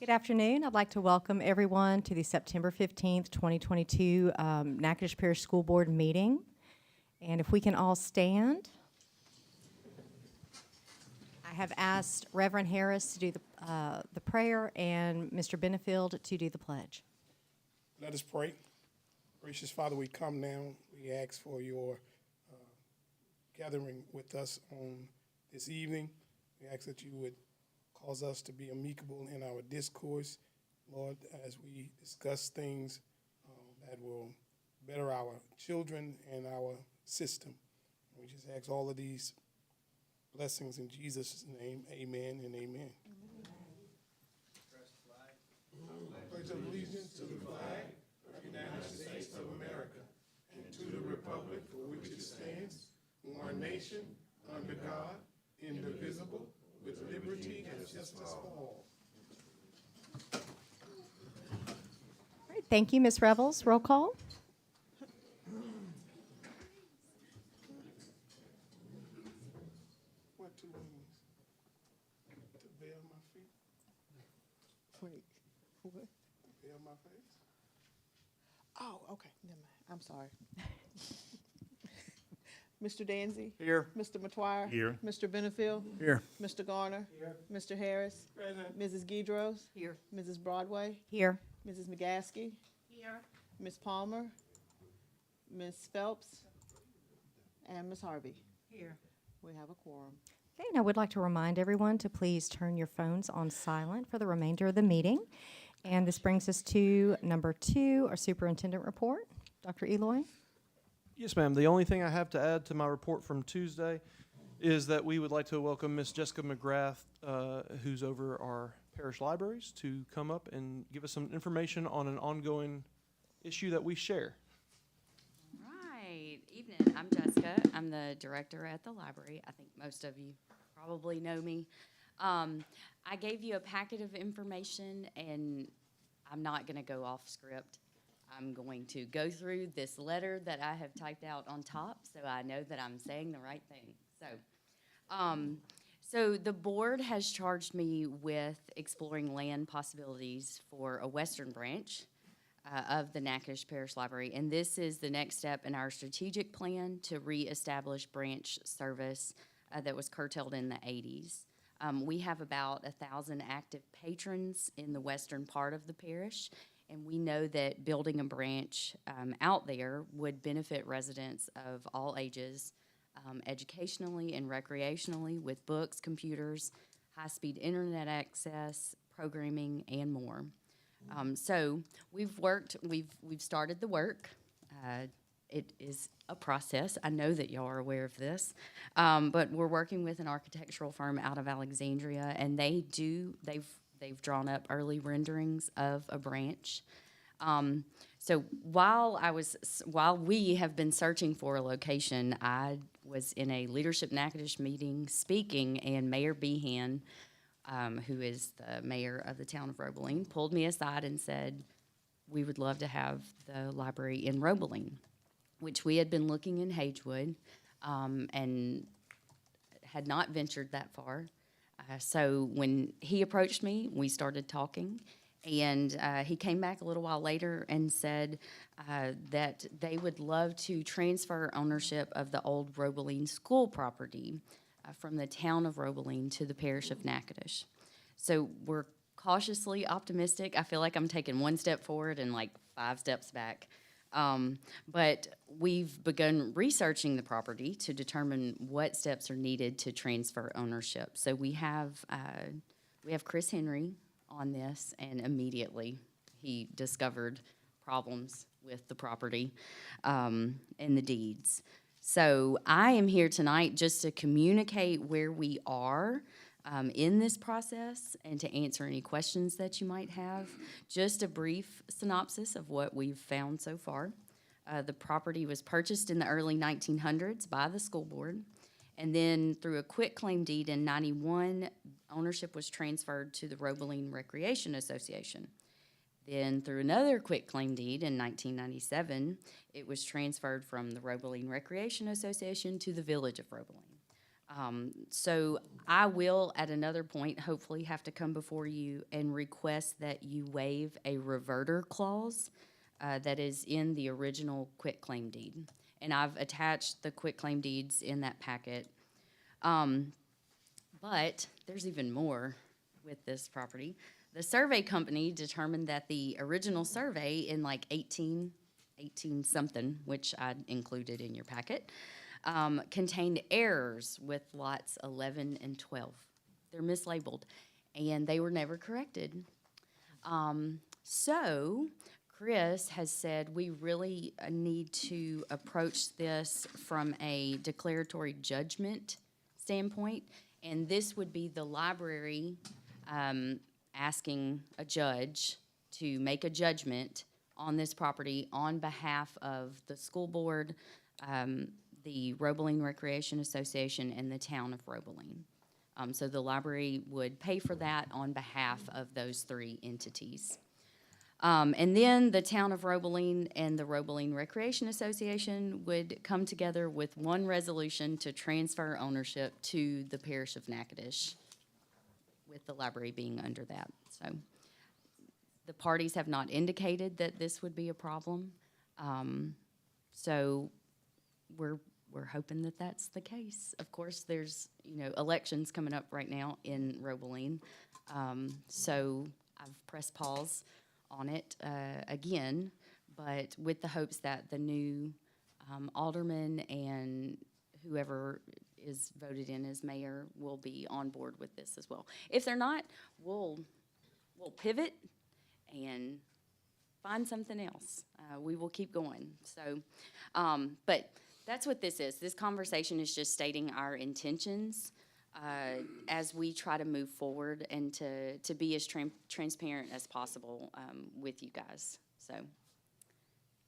Good afternoon. I'd like to welcome everyone to the September 15th, 2022 Natchitoches Parish School Board meeting. And if we can all stand. I have asked Reverend Harris to do the prayer and Mr. Benefield to do the pledge. Let us pray. Gracious Father, we come now. We ask for your gathering with us on this evening. We ask that you would cause us to be amicable in our discourse, Lord, as we discuss things that will better our children and our system. We just ask all of these blessings in Jesus' name. Amen and amen. I pledge allegiance to the flag of the United States of America and to the republic for which it stands, one nation, under God, indivisible, with liberty and justice for all. All right, thank you, Ms. Revels. Roll call. What two wings? To veil my feet? Wait, what? To veil my face? Oh, okay, never mind. I'm sorry. Mr. Danzy? Here. Mr. Matuire? Here. Mr. Benefield? Here. Mr. Garner? Here. Mr. Harris? Present. Mrs. Guidros? Here. Mrs. Broadway? Here. Mrs. McGaskey? Here. Ms. Palmer? Ms. Phelps? And Ms. Harvey? Here. We have a quorum. Okay, and I would like to remind everyone to please turn your phones on silent for the remainder of the meeting. And this brings us to number 2, our Superintendent Report. Dr. Eloy? Yes, ma'am. The only thing I have to add to my report from Tuesday is that we would like to welcome Miss Jessica McGrath, who's over our parish libraries, to come up and give us some information on an ongoing issue that we share. Right. Evening. I'm Jessica. I'm the director at the library. I think most of you probably know me. I gave you a packet of information, and I'm not going to go off script. I'm going to go through this letter that I have typed out on top so I know that I'm saying the right thing. So the board has charged me with exploring land possibilities for a western branch of the Natchitoches Parish Library, and this is the next step in our strategic plan to reestablish branch service that was curtailed in the 80s. We have about 1,000 active patrons in the western part of the parish, and we know that building a branch out there would benefit residents of all ages, educationally and recreationally, with books, computers, high-speed internet access, programming, and more. So we've started the work. It is a process. I know that y'all are aware of this, but we're working with an architectural firm out of Alexandria, and they've drawn up early renderings of a branch. So while we have been searching for a location, I was in a leadership Natchitoches meeting speaking, and Mayor Behan, who is the mayor of the town of Roebeling, pulled me aside and said, we would love to have the library in Roebeling, which we had been looking in Hagewood and had not ventured that far. So when he approached me, we started talking, and he came back a little while later and said that they would love to transfer ownership of the old Roebeling school property from the town of Roebeling to the parish of Natchitoches. So we're cautiously optimistic. I feel like I'm taking one step forward and like 5 steps back. But we've begun researching the property to determine what steps are needed to transfer ownership. So we have Chris Henry on this, and immediately he discovered problems with the property and the deeds. So I am here tonight just to communicate where we are in this process and to answer any questions that you might have. Just a brief synopsis of what we've found so far. The property was purchased in the early 1900s by the school board, and then through a quitclaim deed in 91, ownership was transferred to the Roebeling Recreation Association. Then through another quitclaim deed in 1997, it was transferred from the Roebeling Recreation Association to the Village of Roebeling. So I will, at another point, hopefully have to come before you and request that you waive a reverter clause that is in the original quitclaim deed. And I've attached the quitclaim deeds in that packet. But there's even more with this property. The survey company determined that the original survey in like 18 something, which I included in your packet, contained errors with lots 11 and 12. They're mislabeled, and they were never corrected. So Chris has said we really need to approach this from a declaratory judgment standpoint, and this would be the library asking a judge to make a judgment on this property on behalf of the school board, the Roebling Recreation Association, and the town of Roebling. So the library would pay for that on behalf of those three entities. And then the town of Roebling and the Roebling Recreation Association would come together with one resolution to transfer ownership to the parish of Natchitoches, with the library being under that. So the parties have not indicated that this would be a problem. So we're hoping that that's the case. Of course, there's, elections coming up right now in Roebling. So I've pressed pause on it again, but with the hopes that the new alderman and whoever is voted in as mayor will be on board with this as well. If they're not, we'll pivot and find something else. We will keep going. So, but that's what this is. This conversation is just stating our intentions as we try to move forward and to be as transparent as possible with you guys. So,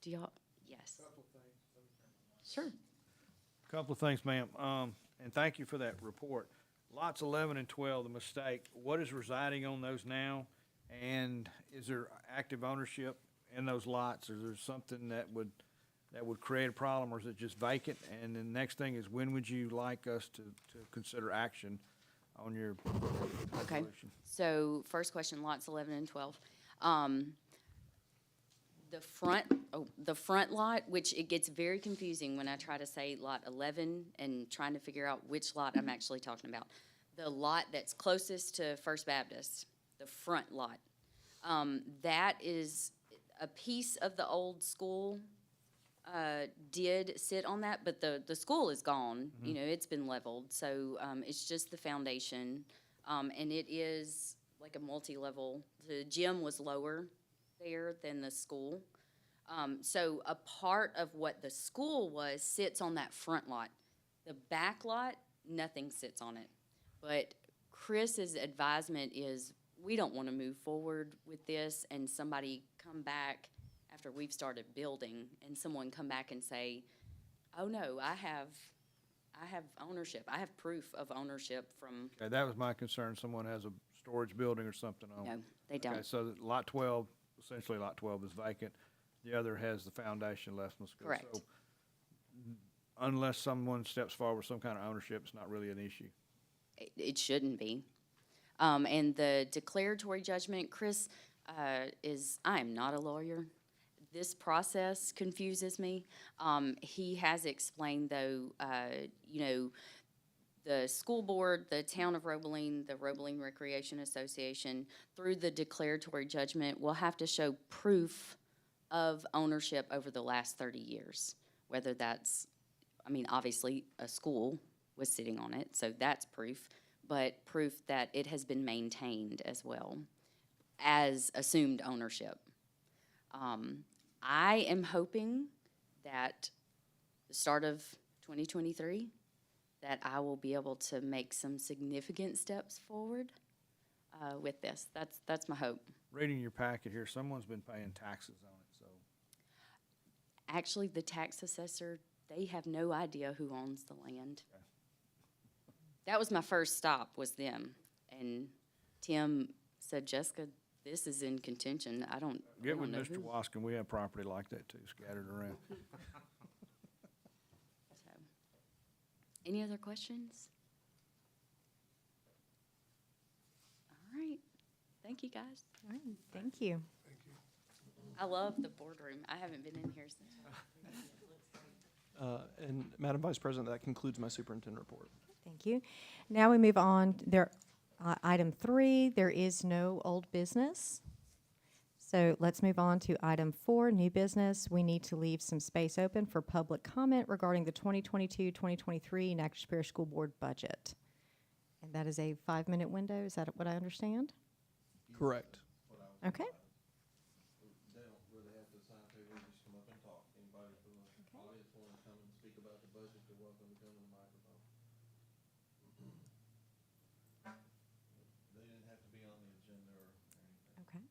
do y'all? Yes. Sure. Couple of things, ma'am, and thank you for that report. Lots 11 and 12, the mistake, what is residing on those now? And is there active ownership in those lots? Is there something that would create a problem, or is it just vacant? And the next thing is, when would you like us to consider action on your Okay. resolution? So first question, lots 11 and 12. The front lot, which it gets very confusing when I try to say lot 11 and trying to figure out which lot I'm actually talking about. The lot that's closest to First Baptist, the front lot, that is a piece of the old school did sit on that, but the school is gone. It's been leveled, so it's just the foundation, and it is like a multi-level. The gym was lower there than the school. So a part of what the school was sits on that front lot. The back lot, nothing sits on it. But Chris's advisement is, we don't want to move forward with this and somebody come back after we've started building and someone come back and say, oh no, I have ownership. I have proof of ownership from. Okay, that was my concern. Someone has a storage building or something on. No, they don't. Okay, so lot 12, essentially lot 12 is vacant. The other has the foundation left in the school. Correct. So unless someone steps forward with some kind of ownership, it's not really an issue. It shouldn't be. And the declaratory judgment, Chris, I am not a lawyer. This process confuses me. He has explained, though, the school board, the town of Roebling, the Roebling Recreation Association, through the declaratory judgment, will have to show proof of ownership over the last 30 years. Whether that's, obviously a school was sitting on it, so that's proof, but proof that it has been maintained as well as assumed ownership. I am hoping that the start of 2023, that I will be able to make some significant steps forward with this. That's my hope. Reading your packet here, someone's been paying taxes on it, so. Actually, the tax assessor, they have no idea who owns the land. Okay. That was my first stop, was them. And Tim said, Jessica, this is in contention. I don't Get with know Mr. who. Waskin, we have property like that too, scattered around. So. Any other questions? right. Thank you, guys. All right, thank you. Thank you. I love the boardroom. I haven't been in here since. And Madam Vice President, that concludes my superintendent report. Thank you. Now we move on. Item 3, there is no old business. So let's move on to item 4, new business. We need to leave some space open for public comment regarding the 2022-2023 Natchitoches Parish School Board budget. And that is a 5-minute window. Is that what I understand? Correct. Okay. They don't really have to sign paper, just come up and talk. Anybody from the audience want to come and speak about the budget, you're welcome to come to the microphone. They didn't have to be on the agenda or anything. Okay.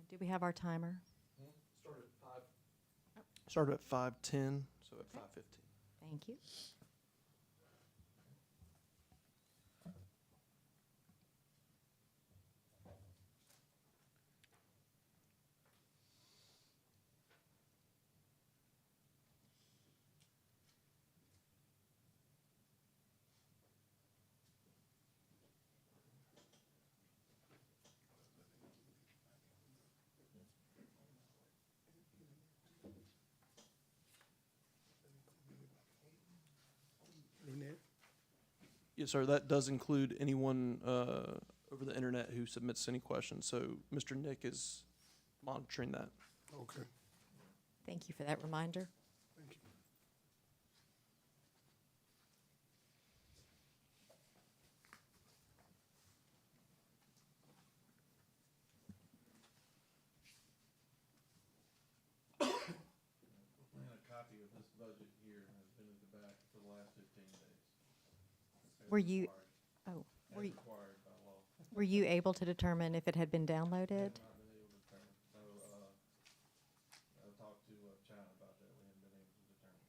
Do we have our timer? Start at 5:10, so at 5:15. Thank you. Internet? Yes, sir, that does include anyone over the internet who submits any questions. So Mr. Nick is monitoring that. Okay, Thank you for that reminder. thank you. And a copy of this budget here has been at the back for the last 15 days. As Were you- required- Oh, As were you, required by law. were you able to determine if it had been downloaded? Have not been able to determine. No, I talked to China about that. We haven't been able to determine.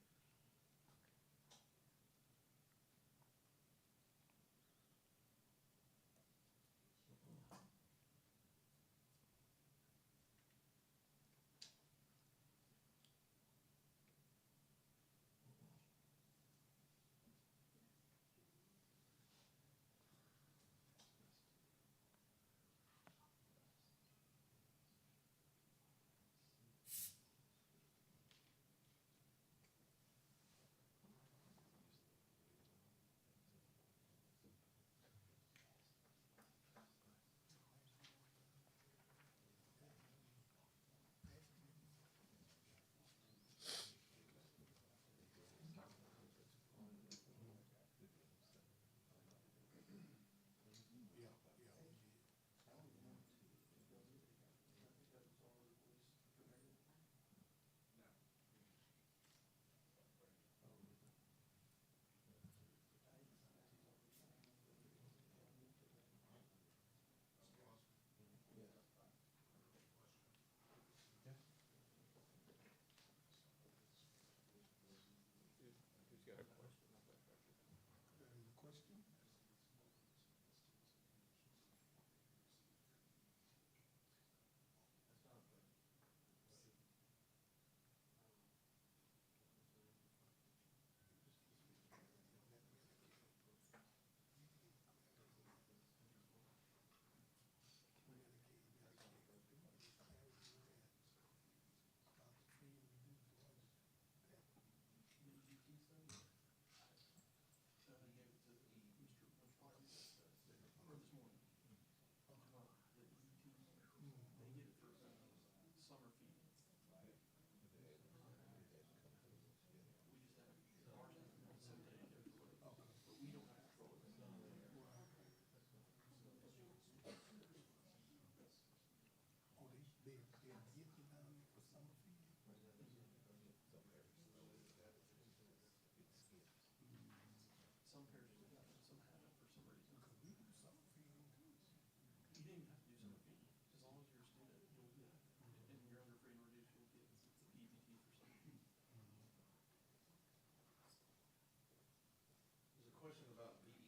Question about BEBT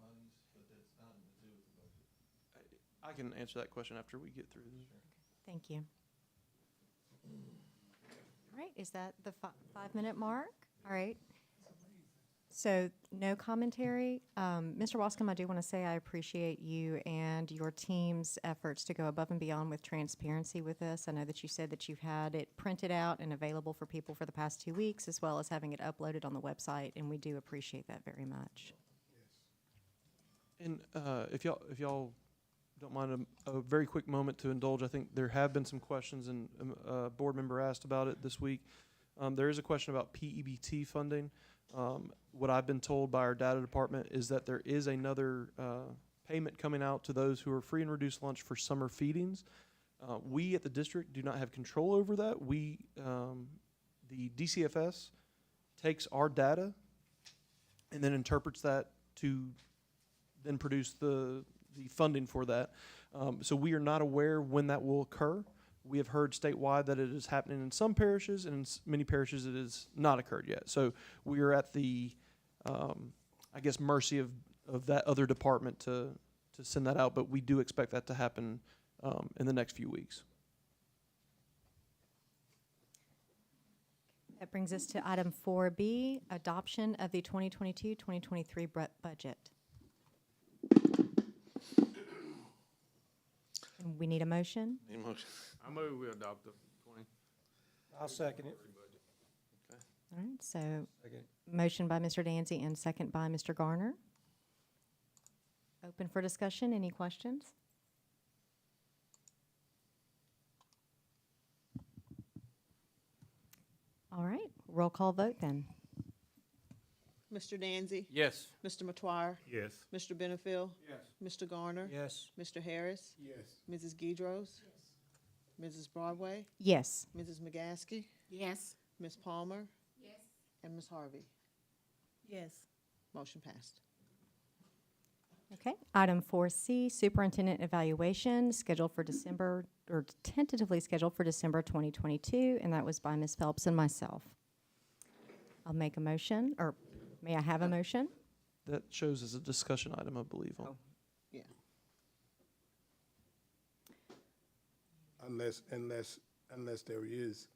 monies, but that's nothing to do with the budget. I can answer that question after we get through this. Thank you. All right, is that the 5-minute mark? All right. So, no commentary. Mr. Wascom, I do want to say I appreciate you and your team's efforts to go above and beyond with transparency with this. I know that you said that you've had it printed out and available for people for the past 2 weeks, as well as having it uploaded on the website, and we do appreciate that very much. And if y'all don't mind a very quick moment to indulge, I think there have been some questions, and a board member asked about it this week. There is a question about PEBT funding. What I've been told by our data department is that there is another payment coming out to those who are free and reduced lunch for summer feedings. We at the district do not have control over that. The DCFS takes our data and then interprets that to then produce the funding for that. So we are not aware when that will occur. We have heard statewide that it is happening in some parishes, and in many parishes it has not occurred yet. So we are at the, I guess, mercy of that other department to send that out, but we do expect that to happen in the next few weeks. That brings us to item 4B, adoption of the 2022-2023 budget. And we need a motion. Need a motion? I move we adopt the 20. I'll second it. All right, so motion by Mr. Danzy and second by Mr. Garner. Open for discussion. Any questions? All right, roll call vote then. Mr. Danzy? Yes. Mr. Matoir? Yes. Mr. Benefiel? Yes. Mr. Garner? Yes. Mr. Harris? Yes. Mrs. Guidros? Mrs. Broadway? Yes. Mrs. McGaskey? Yes. Ms. Palmer? Yes. And Ms. Harvey? Yes. Motion passed. Okay, item 4C, superintendent evaluation, scheduled for December, or tentatively scheduled for December 2022, and that was by Ms. Phelps and myself. I'll make a motion, or may I have a motion? That shows as a discussion item, I believe. Yeah. Unless there is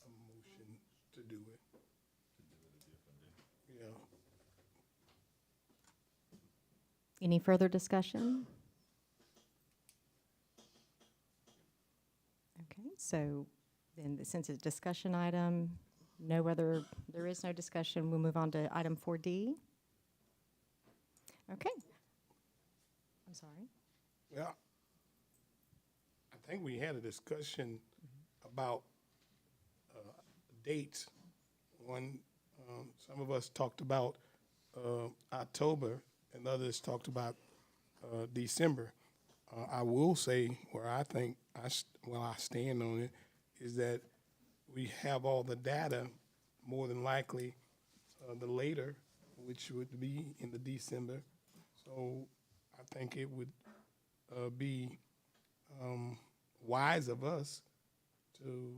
a motion to do it. Yeah. Any further discussion? Okay, so then since it's a discussion item, there is no discussion, we'll move on to item 4D. Okay. I'm sorry. Well, I think we had a discussion about dates. One, some of us talked about October, and others talked about December. I will say where I think I stand on it is that we have all the data, more than likely the later, which would be in the December. So I think it would be wise of us to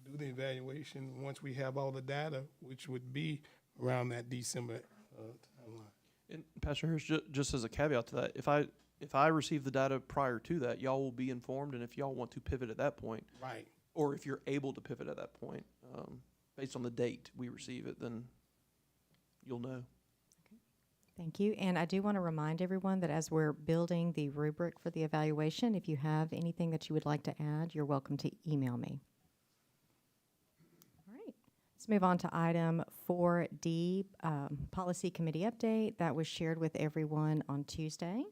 do the evaluation once we have all the data, which would be around that December timeline. And Pastor Harris, just as a caveat to that, if I receive the data prior to that, y'all will be informed, and if y'all want to pivot at that point, Right. or if you're able to pivot at that point, based on the date we receive it, then you'll know. Thank you. And I do want to remind everyone that as we're building the rubric for the evaluation, if you have anything that you would like to add, you're welcome to email me. All right. Let's move on to item 4D, policy committee update. That was shared with everyone on Tuesday.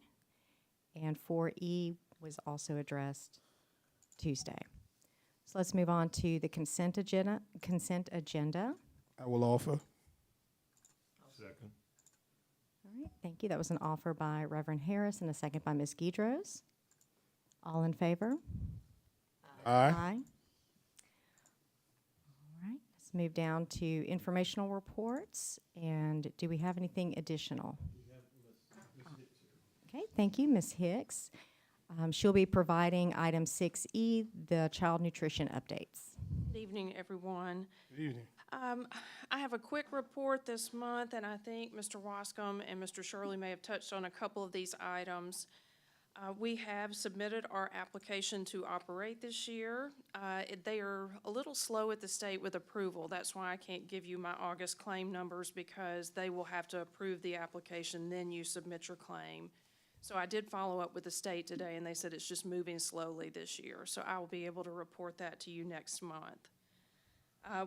And 4E was also addressed Tuesday. So let's move on to the consent agenda. I will offer. Second. All right, thank you. That was an offer by Reverend Harris and a second by Ms. Guidros. All in favor? Aye. All right, let's move down to informational reports. And do we have anything additional? Okay, thank you, Ms. Hicks. She'll be providing item 6E, the child nutrition updates. Good evening, everyone. Good evening. I have a quick report this month, and I think Mr. Wascom and Mr. Shirley may have touched on a couple of these items. We have submitted our application to operate this year. They are a little slow at the state with approval. That's why I can't give you my August claim numbers, because they will have to approve the application, then you submit your claim. So I did follow up with the state today, and they said it's just moving slowly this year. So I will be able to report that to you next month.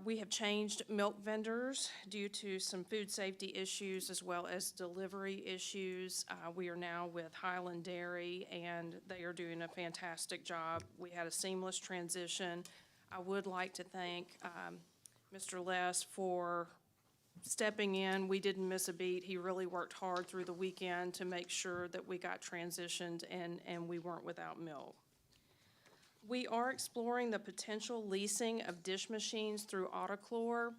We have changed milk vendors due to some food safety issues as well as delivery issues. We are now with Highland Dairy, and they are doing a fantastic job. We had a seamless transition. I would like to thank Mr. Les for stepping in. We didn't miss a beat. He really worked hard through the weekend to make sure that we got transitioned and we weren't without milk. We are exploring the potential leasing of dish machines through Autoclore.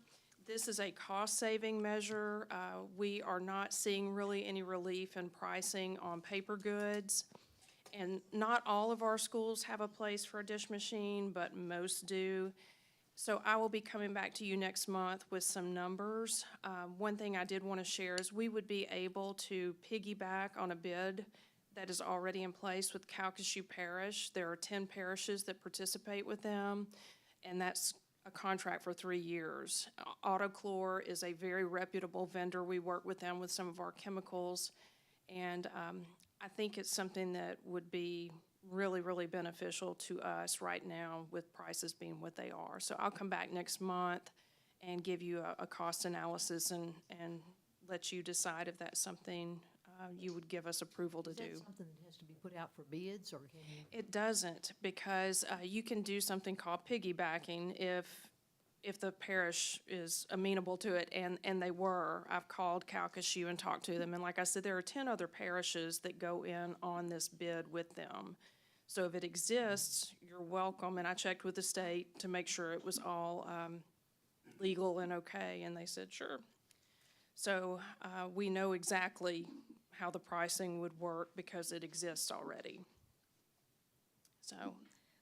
This is a cost-saving measure. We are not seeing really any relief in pricing on paper goods. And not all of our schools have a place for a dish machine, but most do. So I will be coming back to you next month with some numbers. One thing I did want to share is we would be able to piggyback on a bid that is already in place with Calcasieu Parish. There are 10 parishes that participate with them, and that's a contract for 3 years. Autoclore is a very reputable vendor. We work with them with some of our chemicals, and I think it's something that would be really, really beneficial to us right now with prices being what they are. So I'll come back next month and give you a cost analysis and let you decide if that's something you would give us approval to do. Is that something that has to be put out for bids, or can you? It doesn't, because you can do something called piggybacking if the parish is amenable to it, and they were. I've called Calcasieu and talked to them, and like I said, there are 10 other parishes that go in on this bid with them. So if it exists, you're welcome, and I checked with the state to make sure it was all legal and okay, and they said, sure. So we know exactly how the pricing would work because it exists already. So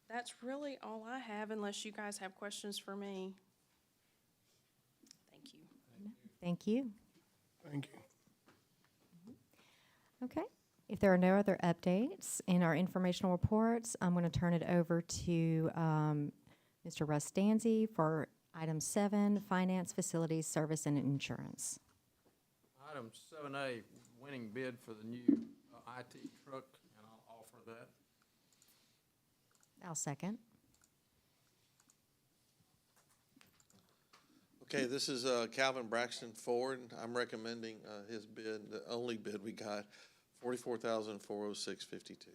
that's really all I have, unless you guys have questions for me. Thank you. Thank you. Thank you. Okay. If there are no other updates in our informational reports, I'm going to turn it over to Mr. Russ Danzy for item 7, Finance, Facilities, Service, and Insurance. Item 7A, winning bid for the new IT truck, and I'll offer that. I'll second. Okay, this is Calvin Braxton Ford. I'm recommending his bid, the only bid we got, $44,406.52.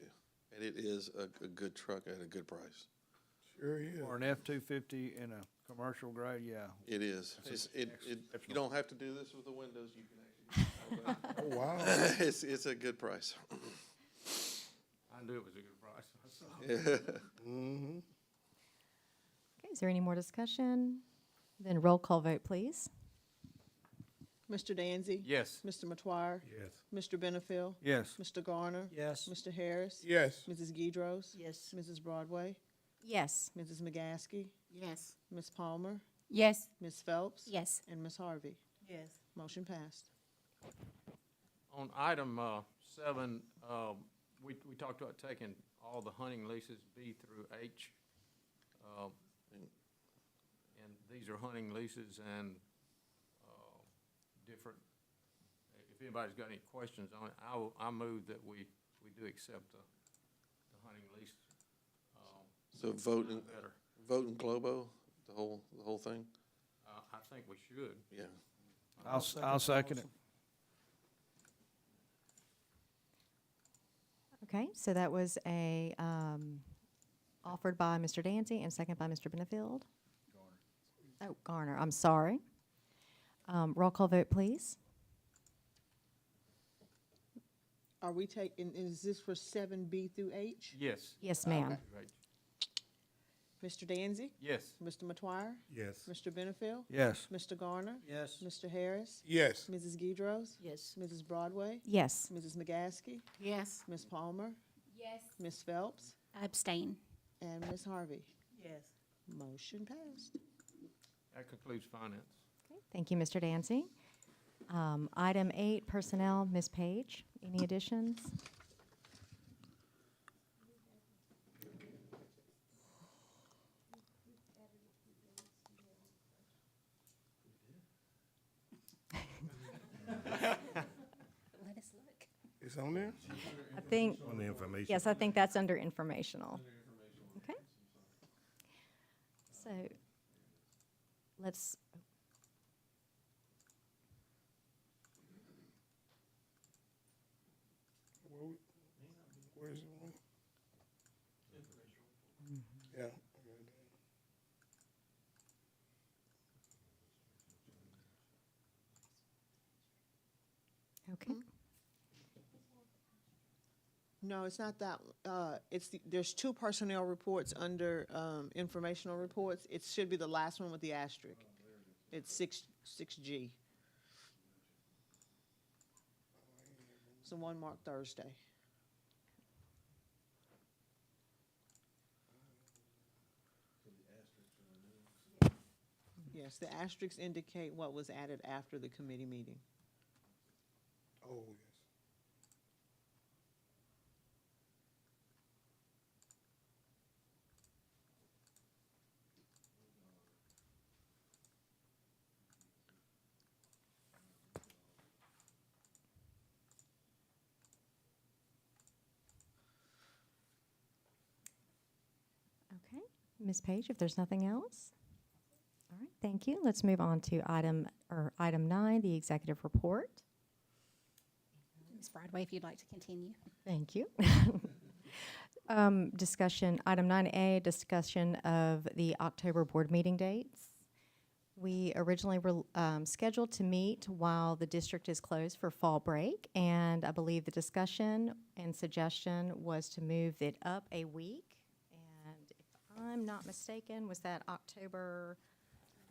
And it is a good truck at a good price. Sure is. For an F-250 in a commercial grade, yeah. It is. You don't have to do this with the windows. You can actually. Oh, wow. It's a good price. I knew it was a good price. Mm-hmm. Okay, is there any more discussion? Then roll call vote, please. Mr. Danzy? Yes. Mr. Matoir? Yes. Mr. Benefiel? Yes. Mr. Garner? Yes. Mr. Harris? Yes. Mrs. Guidros? Yes. Mrs. Broadway? Yes. Mrs. McGaskey? Yes. Ms. Palmer? Yes. Ms. Phelps? Yes. And Ms. Harvey? Yes. Motion passed. On item 7, we talked about taking all the hunting leases B through H. And these are hunting leases and different. If anybody's got any questions on it, I move that we do accept the hunting lease. So vote in Globo, the whole thing? I think we should. Yeah. I'll second it. Okay, so that was a offered by Mr. Dancy and second by Mr. Benefield. Oh, Garner, I'm sorry. Roll call vote, please. Are we taking, is this for 7B through H? Yes. Yes, ma'am. Right. Mr. Danzy? Yes. Mr. Matoir? Yes. Mr. Benefiel? Yes. Mr. Garner? Yes. Mr. Harris? Yes. Mrs. Guidros? Yes. Mrs. Broadway? Yes. Mrs. McGaskey? Yes. Ms. Palmer? Yes. Ms. Phelps? I abstain. And Ms. Harvey? Yes. Motion passed. That concludes finance. Okay, thank you, Mr. Dancy. Item 8, personnel, Ms. Page. Any additions? It's on there? I think, On the information. yes, I think that's under informational. Okay. So, let's, Where's the one? Yeah. okay. No, it's not that, there's two personnel reports under, informational reports. It should be the last one with the asterisk. It's 6G. It's the one marked Thursday. Yes, the asterisks indicate what was added after the committee meeting. Oh, yes. Okay, Ms. Page, if there's nothing else? All right, thank you. Let's move on to item 9, the executive report. Ms. Broadway, if you'd like to continue. Thank you. Discussion, item 9A, discussion of the October board meeting dates. We originally were scheduled to meet while the district is closed for fall break, and I believe the discussion and suggestion was to move it up a week. And if I'm not mistaken, was that October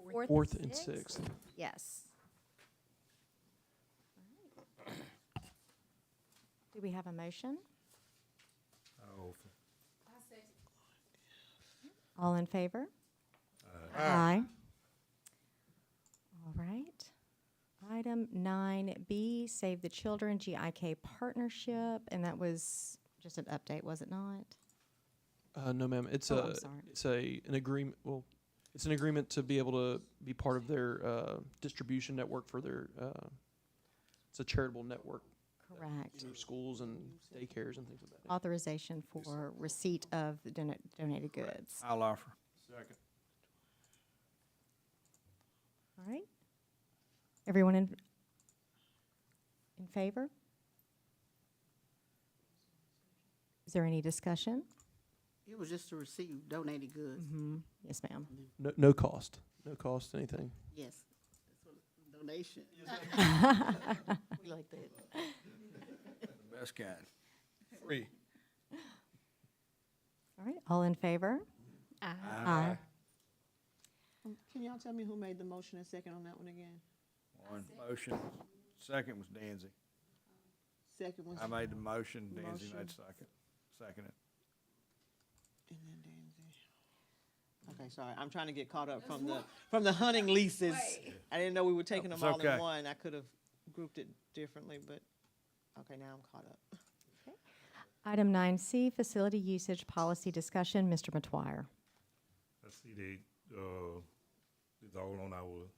4th? 4th and 6th. Yes. All right. Do we have a motion? Oh, All in favor? Aye. All right. Item 9B, Save the Children GIK Partnership, and that was just an update, was it not? No, ma'am. It's Oh, I'm sorry. an agreement. Well, it's an agreement to be able to be part of their distribution network for their. It's a charitable network Correct. for schools and daycares and things like that. Authorization for receipt of the donated goods. I'll offer. Second. All right. Everyone in favor? Is there any discussion? It was just to receive donated goods. Mm-hmm. Yes, ma'am. No cost. No cost. Anything. Yes. Donation. We like that. The best kind. Free. All right. All in favor? Aye. Can y'all tell me who made the motion and second on that one again? One motion. Second was Danzy. Second was. I made the motion, Danzy Motion. made second. Second it. And then Danzy. Okay, sorry, I'm trying to get caught up from the hunting leases. I didn't know we were taking them It's all in okay. one. I could have grouped it differently, but, okay, now I'm caught up. Item 9C, Facility Usage Policy Discussion. Mr. Matoyer. I see it's all on our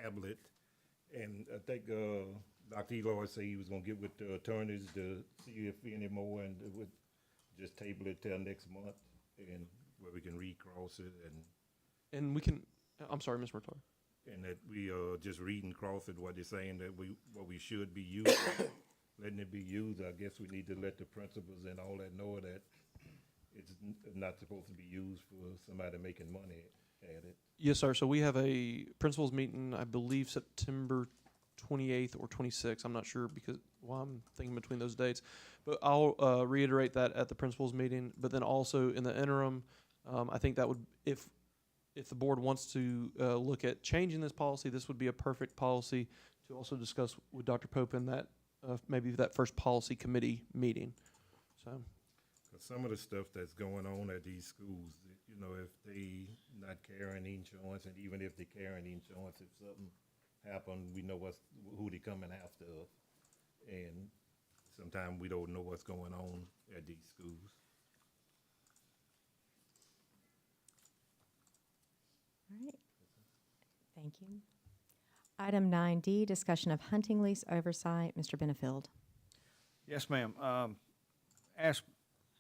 tablet, and I think, Dr. Eloy said he was gonna get with the attorneys to see if any more, and it would just table it till next month, and where we can recross it, And we can. I'm sorry, Ms. Murtaugh. and that we, just reading cross it, what they're saying, that what we should be using, letting it be used. I guess we need to let the principals and all that know that it's not supposed to be used for somebody making money at it. Yes, sir. So we have a principals meeting, I believe September 28th or 26th. I'm not sure because I'm thinking between those dates. But I'll reiterate that at the principals meeting. But then also in the interim, I think that would, if the board wants to look at changing this policy, this would be a perfect policy to also discuss with Dr. Pope in that maybe that first policy committee meeting. So. 'Cause some of the stuff that's going on at these schools, you know, if they not carrying insurance, and even if they carrying insurance, if something happen, we know who they coming after, and sometimes we don't know what's going on at these schools. All right. Thank you. Item 9D, discussion of hunting lease oversight. Mr. Benefield. Yes, ma'am. Ask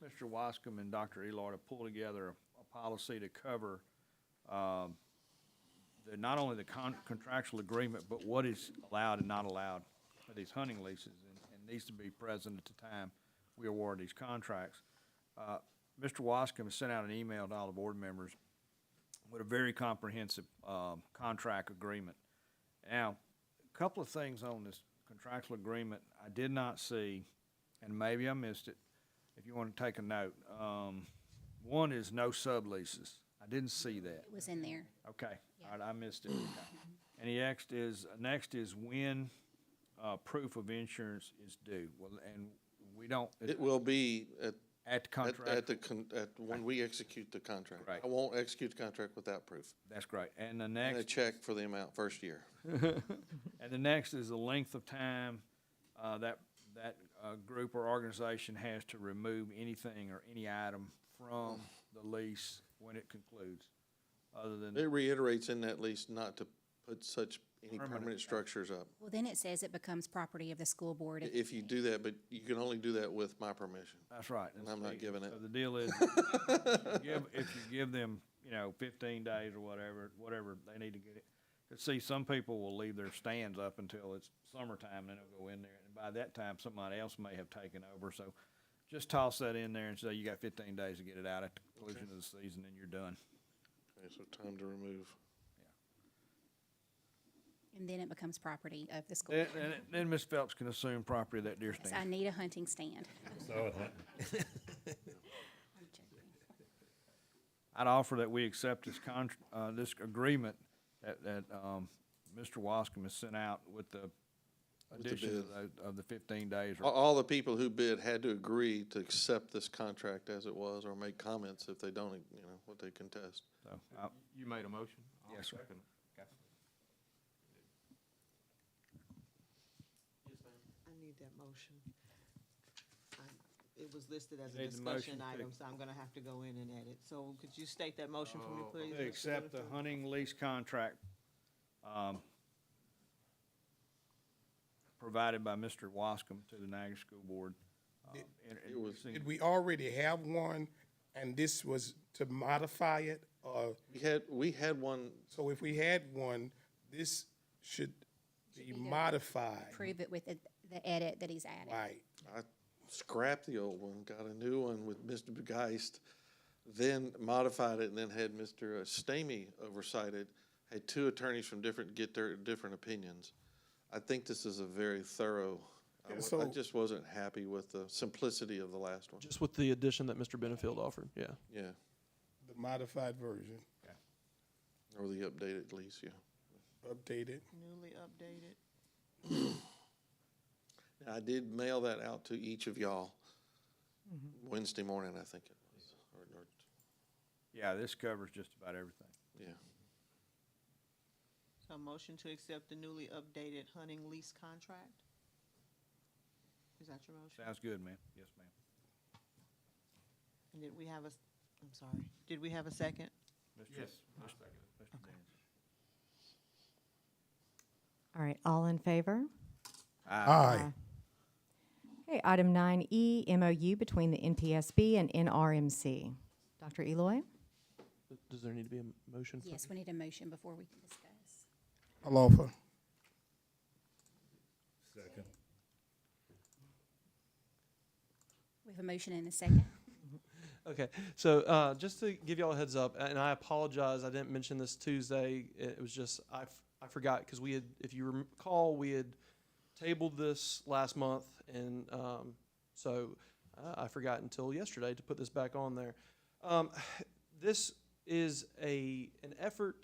Mr. Wascom and Dr. Eloy to pull together a policy to cover not only the contractual agreement, but what is allowed and not allowed for these hunting leases, and needs to be present at the time we award these contracts. Mr. Wascom has sent out an email to all the board members with a very comprehensive contract agreement. Now, a couple of things on this contractual agreement I did not see, and maybe I missed it, if you want to take a note. One is no subleases. I didn't see that. It was in there. Okay, all right, I missed it. Okay. And the next is when proof of insurance is due. Well, and we don't. It will be At the contract. when we execute the contract. Right. I won't execute the contract without proof. That's great. And the And a next, check for the amount first year. and the next is the length of time that group or organization has to remove anything or any item from the lease when it concludes, other than. It reiterates in that lease not to put any Permanent. permanent structures up. Well, then it says it becomes property of the school board. If you do that, but you can only do that with my permission. That's right. And I'm not giving it. So the deal is, if you give them, 15 days or whatever they need to get it. Cause see, some people will leave their stands up until it's summertime, then they'll go in there, and by that time, somebody else may have taken over, so just toss that in there and say you got 15 days to get it out at the conclusion of the season, and you're done. Okay, so time to remove. And then it becomes property of the school. board. Then Ms. Phelps can assume property of that deer So I stand. need a hunting stand. So, I'd offer that we accept this this agreement that Mr. Wascom has sent out with the With the addition bid. of the 15 days. All the people who bid had to agree to accept this contract as it was, or make comments if they don't, what they contest. So, You made a motion? I'll Yes, sir. second it. I need that motion. It was listed as a Need the motion discussion to- item, so I'm gonna have to go in and edit. So could you state that motion for me, please? To Mr. accept the Winifred? hunting lease contract provided by Mr. Wascom to the Niagara School Board. Did we already have one, and this was to modify it, or, We had one, so if we had one, this should be modified, Prove it with the edit that he's added. right? I scrapped the old one, got a new one with Mr. Begeist, then modified it, and then had Mr. Stamey oversight it, had two attorneys from get their different opinions. I think this is a very thorough, I So- just wasn't happy with the simplicity of the last one. Just with the addition that Mr. Benefield offered, yeah. Yeah, The modified version, or the updated lease, yeah. updated. Newly updated. Now, I did mail that out to each of y'all Wednesday morning, I think it was, or Yeah, this covers just about everything. yeah. So a motion to accept the newly updated hunting lease contract? Is that your motion? Sounds good, ma'am. Yes, ma'am. And did we have I'm sorry, did we have a second? Yes. Mr. Daniels. All right, all in favor? Aye. Okay, item 9E, MOU between the NPSB and NRMC. Dr. Eloy? Does there need to be a motion? for- Yes, we need a motion before we can discuss. I'll offer. second. We have a motion and a second. Okay, so just to give y'all a heads up, and I apologize, I didn't mention this Tuesday. It was just, I forgot, because we had, if you recall, we had tabled this last month, and so I forgot until yesterday to put this back on there. This is an effort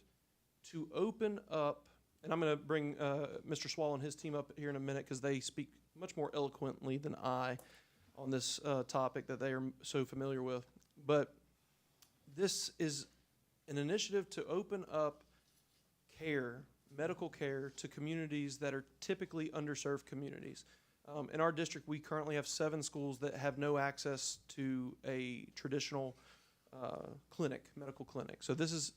to open up, and I'm going to bring Mr. Swall and his team up here in a minute, because they speak much more eloquently than I on this topic that they are so familiar with. But this is an initiative to open up care, medical care, to communities that are typically underserved communities. In our district, we currently have 7 schools that have no access to a traditional clinic, medical clinic. So this is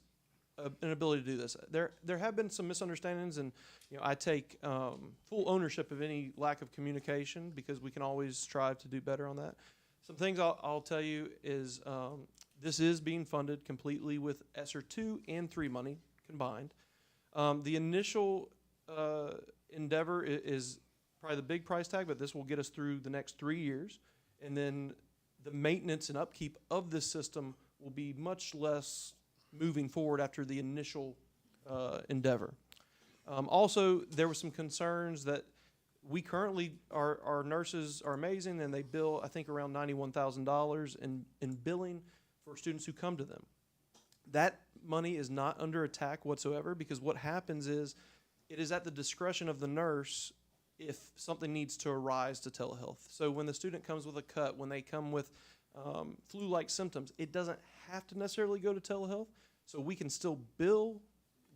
an ability to do this. There have been some misunderstandings, and I take full ownership of any lack of communication because we can always strive to do better on that. Some things I'll tell you is this is being funded completely with ESSER 2 and 3 money combined. The initial endeavor is probably the big price tag, but this will get us through the next 3 years. And then the maintenance and upkeep of this system will be much less moving forward after the initial endeavor. Also, there were some concerns that we currently, our nurses are amazing, and they bill, I think, around $91,000 in billing for students who come to them. That money is not under attack whatsoever, because what happens is it is at the discretion of the nurse if something needs to arise to telehealth. So when the student comes with a cut, when they come with flu-like symptoms, it doesn't have to necessarily go to telehealth. So we can still bill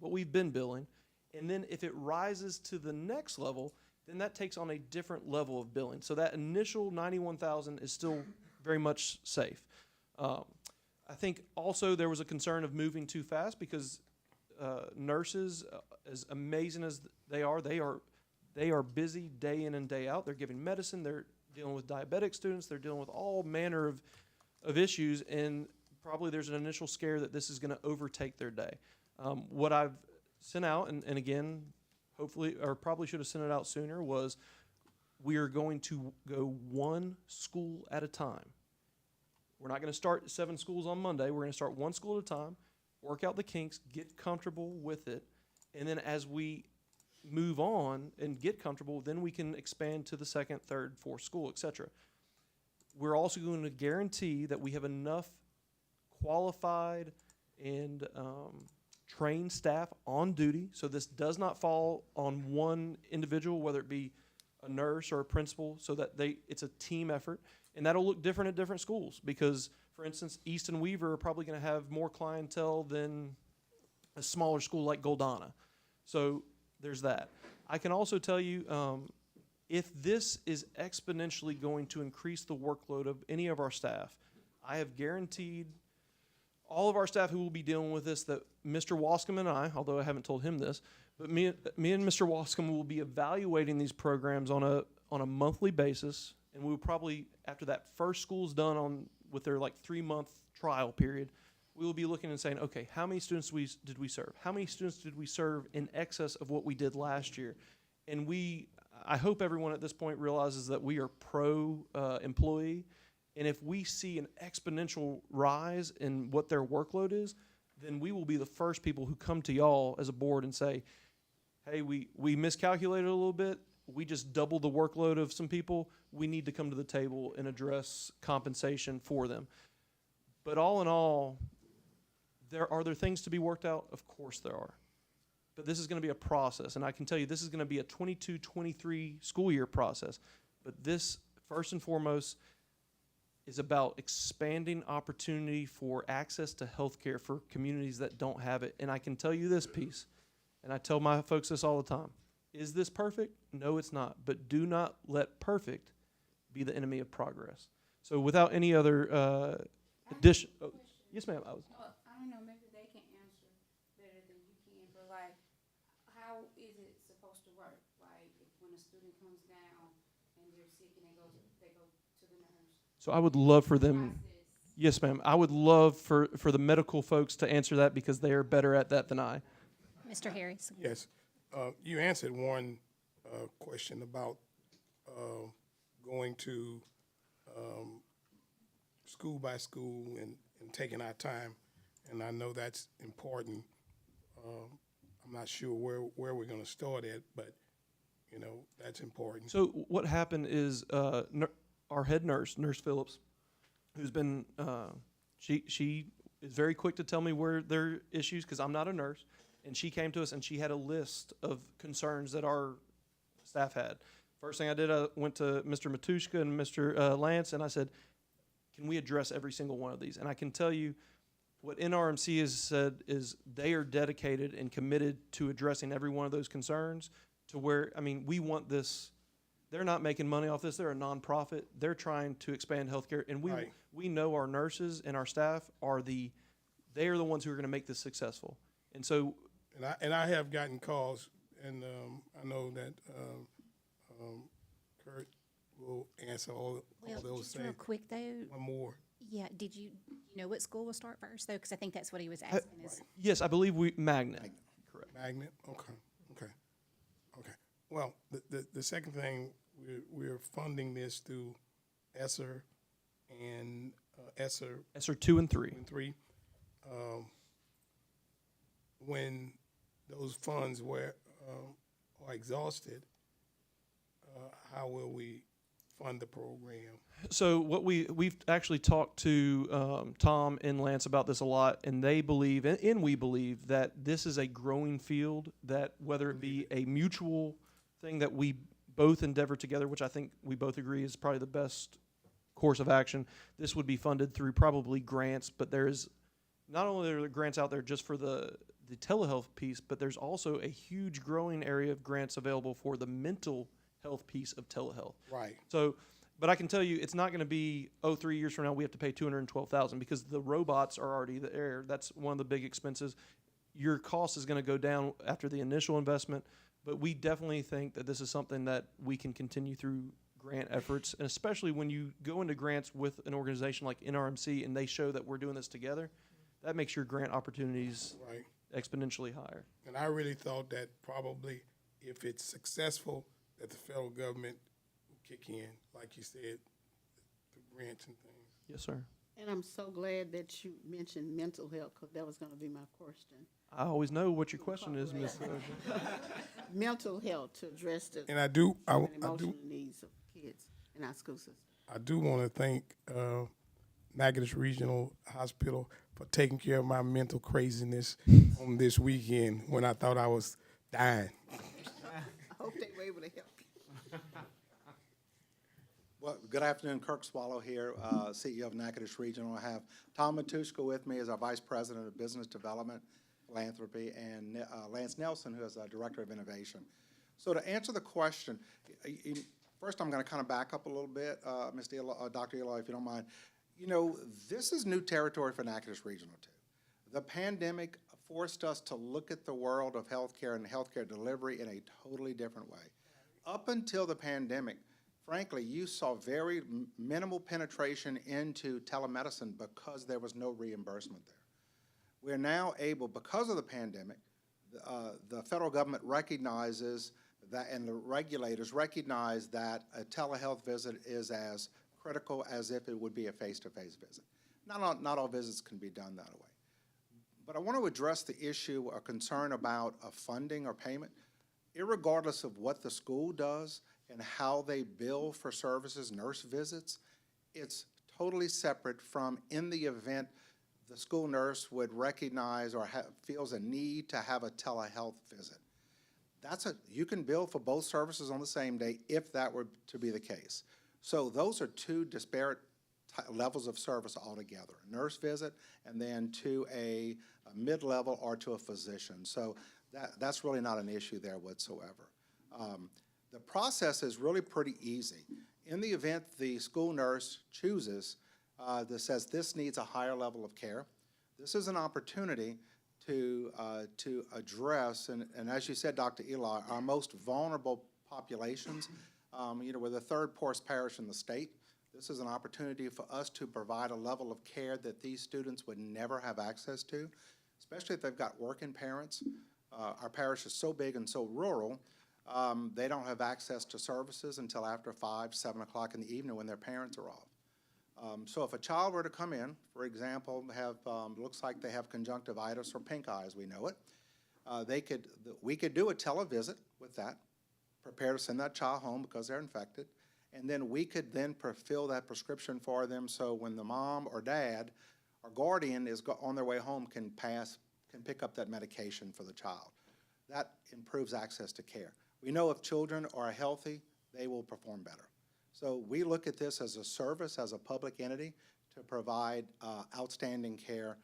what we've been billing. And then if it rises to the next level, then that takes on a different level of billing. So that initial $91,000 is still very much safe. I think also there was a concern of moving too fast because nurses, as amazing as they are busy day in and day out. They're giving medicine. They're dealing with diabetic students. They're dealing with all manner of issues, and probably there's an initial scare that this is going to overtake their day. What I've sent out, and again, hopefully, or probably should have sent it out sooner, was we are going to go one school at a time. We're not going to start 7 schools on Monday. We're going to start one school at a time, work out the kinks, get comfortable with it, and then as we move on and get comfortable, then we can expand to the 2nd, 3rd, 4th school, etc. We're also going to guarantee that we have enough qualified and trained staff on duty, so this does not fall on one individual, whether it be a nurse or a principal, so that it's a team effort. And that'll look different at different schools because, for instance, East and Weaver are probably going to have more clientele than a smaller school like Goldana. So there's that. I can also tell you, if this is exponentially going to increase the workload of any of our staff, I have guaranteed all of our staff who will be dealing with this that Mr. Wascom and I, although I haven't told him this, but me and Mr. Wascom will be evaluating these programs on a monthly basis, and we will probably, after that first school's done with their 3-month trial period, we will be looking and saying, okay, how many students did we serve? How many students did we serve in excess of what we did last year? And I hope everyone at this point realizes that we are pro-employee, and if we see an exponential rise in what their workload is, then we will be the first people who come to y'all as a board and say, hey, we miscalculated a little bit. We just doubled the workload of some people. We need to come to the table and address compensation for them. But all in all, are there things to be worked out? Of course there are. But this is going to be a process, and I can tell you this is going to be a 22-23 school year process. But this, first and foremost, is about expanding opportunity for access to health care for communities that don't have it. And I can tell you this piece, and I tell my folks this all the time. Is this perfect? No, it's not. But do not let perfect be the enemy of progress. So without any other addition. Oh, yes, ma'am. I don't know, maybe they can answer better than you can, but how is it supposed to work? When a student comes down and they're sick and they go to the nurse. So I would love for them. Yes, ma'am. I would love for the medical folks to answer that because they are better at that than I. Mr. Harris. Yes. You answered one question about going to school by school and taking our time, and I know that's important. I'm not sure where we're going to start at, but, that's important. So what happened is our head nurse, Nurse Phillips, who's been, she is very quick to tell me where there are issues because I'm not a nurse. And she came to us and she had a list of concerns that our staff had. First thing I did, I went to Mr. Matushka and Mr. Lance, and I said, can we address every single one of these? And I can tell you what NRMC has said is they are dedicated and committed to addressing every one of those concerns to where, we want this. They're not making money off this. They're a nonprofit. They're trying to expand healthcare. And we know our nurses and our staff they are the ones who are going to make this successful. And so, And I have gotten calls, and I know that Kurt will answer all those Just real things. quick though, One more. yeah, did you know what school will start first though? Because I think that's what he was asking is, yes, I believe Magnet. Correct. Magnet. Okay. Well, the second thing, we're funding this through ESSER and ESSER ESSER 2 and 3. 3. When those funds are exhausted, how will we fund the program? So what we've actually talked to Tom and Lance about this a lot, and they believe, and we believe, that this is a growing field, that whether it be a mutual thing that we both endeavor together, which I think we both agree is probably the best course of action, this would be funded through probably grants, but there's not only are there grants out there just for the telehealth piece, but there's also a huge growing area of grants available for the mental health piece of telehealth. Right. So, but I can tell you, it's not going to be, 3 years from now we have to pay $212,000 because the robots are already there. That's one of the big expenses. Your cost is going to go down after the initial investment, but we definitely think that this is something that we can continue through grant efforts, and especially when you go into grants with an organization like NRMC and they show that we're doing this together, that makes your grant opportunities Right. exponentially higher. And I really thought that probably if it's successful, that the federal government will kick in, like you said, the grants and things. Yes, sir. And I'm so glad that you mentioned mental health, because that was going to be my question. I always know what your question is, Ms. Mental health to address the And I do emotional needs of kids in our school system. I do want to thank Natchitoches Regional Hospital for taking care of my mental craziness on this weekend when I thought I was dying. I hope they were able to help you. Well, good afternoon, Kirk Swallow here, CEO of Natchitoches Regional. I have Tom Matuszko with me as our Vice President of Business Development, Philanthropy, and Lance Nelson, who is our Director of Innovation. So to answer the question, first I'm going to kind of back up a little bit, Dr. Eloy, if you don't mind. You know, this is new territory for Natchitoches Regional, too. The pandemic forced us to look at the world of healthcare and healthcare delivery in a totally different way. Up until the pandemic, frankly, you saw very minimal penetration into telemedicine because there was no reimbursement there. We're now able, because of the pandemic, the federal government recognizes that, and the regulators recognize that a telehealth visit is as critical as if it would be a face-to-face visit. Not all visits can be done that way. But I want to address the issue or concern about funding or payment. Irregardless of what the school does and how they bill for services, nurse visits, it's totally separate from in the event the school nurse would recognize or feels a need to have a telehealth visit. You can bill for both services on the same day if that were to be the case. So those are two disparate levels of service altogether, a nurse visit and then to a mid-level or to a physician. So that's really not an issue there whatsoever. The process is really pretty easy. In the event the school nurse chooses that says this needs a higher level of care, this is an opportunity to address, and as you said, Dr. Eli, our most vulnerable populations. We're the third poorest parish in the state. This is an opportunity for us to provide a level of care that these students would never have access to, especially if they've got working parents. Our parish is so big and so rural, they don't have access to services until after 5, 7 o'clock in the evening when their parents are off. So if a child were to come in, for example, looks like they have conjunctivitis or pink eye as we know it, we could do a televisit with that, prepare to send that child home because they're infected, and then we could then fill that prescription for them so when the mom or dad or guardian is on their way home can pick up that medication for the child. That improves access to care. We know if children are healthy, they will perform better. So we look at this as a service, as a public entity, to provide outstanding care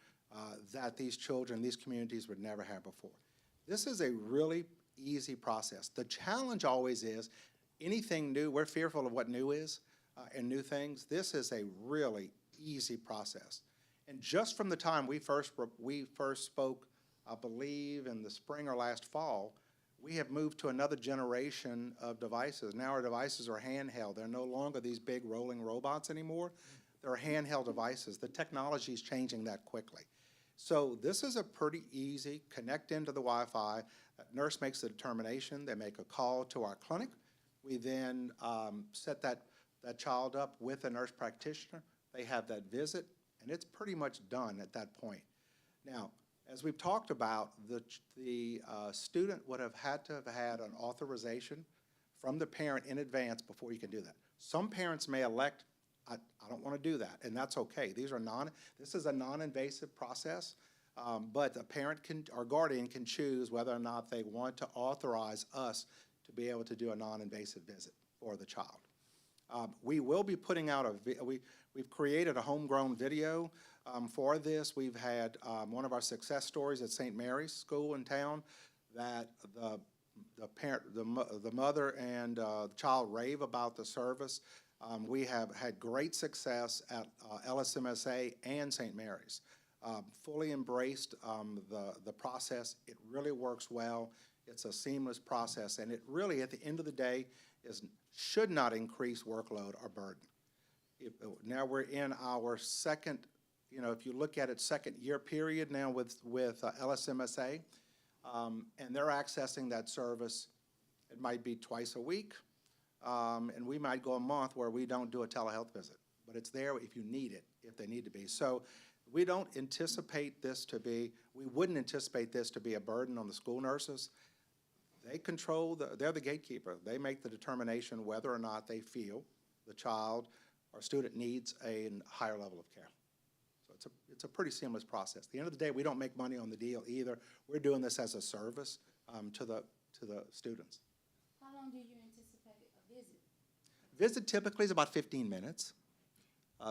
that these children, these communities would never have before. This is a really easy process. The challenge always is anything new, we're fearful of what new is and new things. This is a really easy process. And just from the time we first spoke I believe in the spring or last fall, we have moved to another generation of devices. Now our devices are handheld. They're no longer these big rolling robots anymore. They're handheld devices. The technology is changing that quickly. So this is a pretty easy, connect into the Wi-Fi. That nurse makes the determination. They make a call to our clinic. We then set that child up with a nurse practitioner. They have that visit, and it's pretty much done at that point. Now, as we've talked about, the student would have had to have had an authorization from the parent in advance before you can do that. Some parents may elect, I don't want to do that, and that's okay. This is a non-invasive process, but a parent or guardian can choose whether or not they want to authorize us to be able to do a non-invasive visit for the child. We will be putting out we've created a homegrown video for this. We've had one of our success stories at St. Mary's School in town that the mother and the child rave about the service. We have had great success at LSMSA and St. Mary's. Fully embraced the process. It really works well. It's a seamless process, and it really, at the end of the day, should not increase workload or burden. Now we're in our second, if you look at it, second year period now with LSMSA, and they're accessing that service. It might be twice a week, and we might go a month where we don't do a telehealth visit, but it's there if you need it, if they need to be. So we don't anticipate this to be, we wouldn't anticipate this to be a burden on the school nurses. They control, they're the gatekeeper. They make the determination whether or not they feel the child or student needs a higher level of care. So it's a pretty seamless process. At the end of the day, we don't make money on the deal either. We're doing this as a service to the students. How long do you anticipate a visit? Visit typically is about 15 minutes.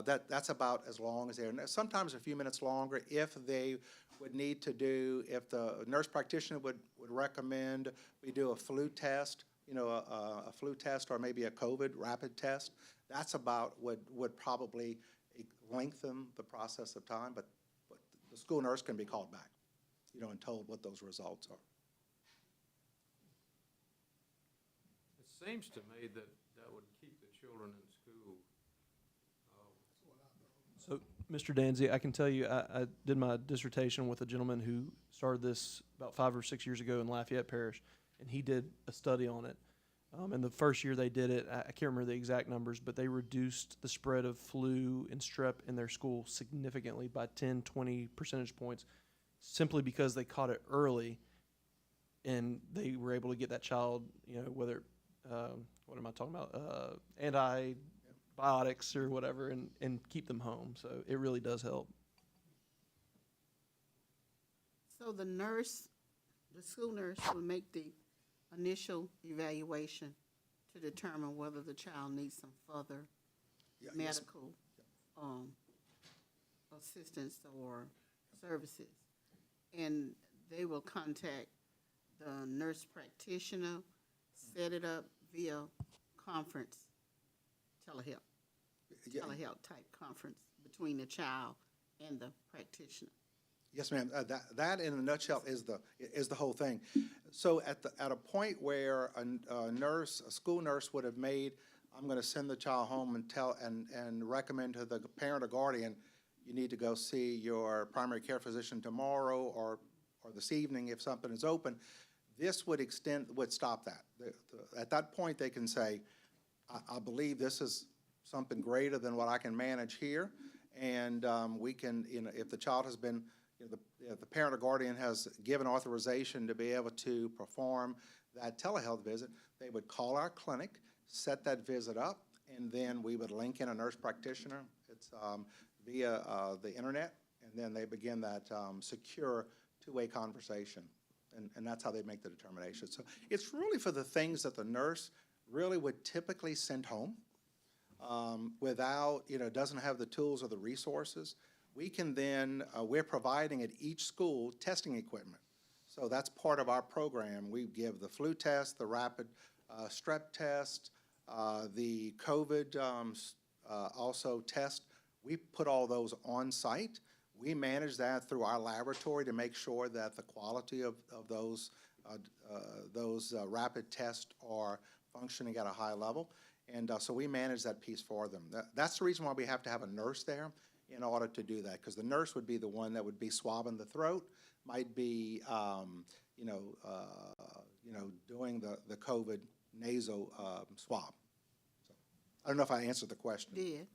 That's about as long as they're, sometimes a few minutes longer if they would need to do, if the nurse practitioner would recommend we do a flu test, a flu test or maybe a COVID rapid test. That's about would probably lengthen the process of time, but the school nurse can be called back, and told what those results are. It seems to me that would keep the children in school. So, Mr. Danzy, I can tell you, I did my dissertation with a gentleman who started this about 5 or 6 years ago in Lafayette Parish, and he did a study on it. And the first year they did it, I can't remember the exact numbers, but they reduced the spread of flu and strep in their school significantly by 10, 20 percentage points, simply because they caught it early, and they were able to get that child, whether, what am I talking about, antibiotics or whatever, and keep them home. So it really does help. So the school nurse will make the initial evaluation to determine whether the child needs some further medical assistance or services. And they will contact the nurse practitioner, set it up via conference, telehealth type conference between the child and the practitioner. Yes, ma'am. That in a nutshell is the whole thing. So at a point where a school nurse would have made, I'm going to send the child home and recommend to the parent or guardian, you need to go see your primary care physician tomorrow or this evening if something is open. This would stop that. At that point, they can say, I believe this is something greater than what I can manage here, and we can, if the child has been, if the parent or guardian has given authorization to be able to perform that telehealth visit, they would call our clinic, set that visit up, and then we would link in a nurse practitioner. It's via the internet, and then they begin that secure two-way conversation, and that's how they make the determination. So it's really for the things that the nurse really would typically send home without, doesn't have the tools or the resources. We can then, we're providing at each school testing equipment. So that's part of our program. We give the flu test, the rapid strep test, the COVID also test. We put all those on site. We manage that through our laboratory to make sure that the quality of those rapid tests are functioning at a high level. And so we manage that piece for them. That's the reason why we have to have a nurse there in order to do that, because the nurse would be the one that would be swabbing the throat, might be, doing the COVID nasal swab. So, I don't know if I answered the question. Did,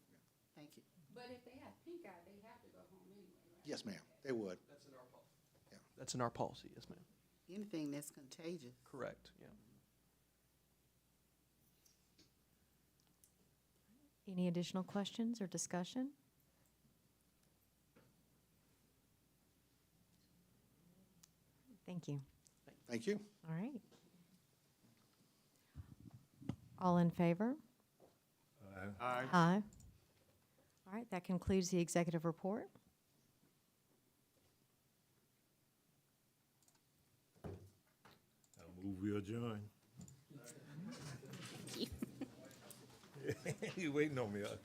thank you. But if they have pink eye, they have to go home anyway, right? Yes, ma'am, they would. That's in our policy. That's in our policy, yes, ma'am. Anything that's contagious. Correct, yeah. Any additional questions or discussion? Thank you. Thank you. All right. All in favor? Aye. Aye. All right, that concludes the executive report. I move we adjourn. You waiting on me, huh?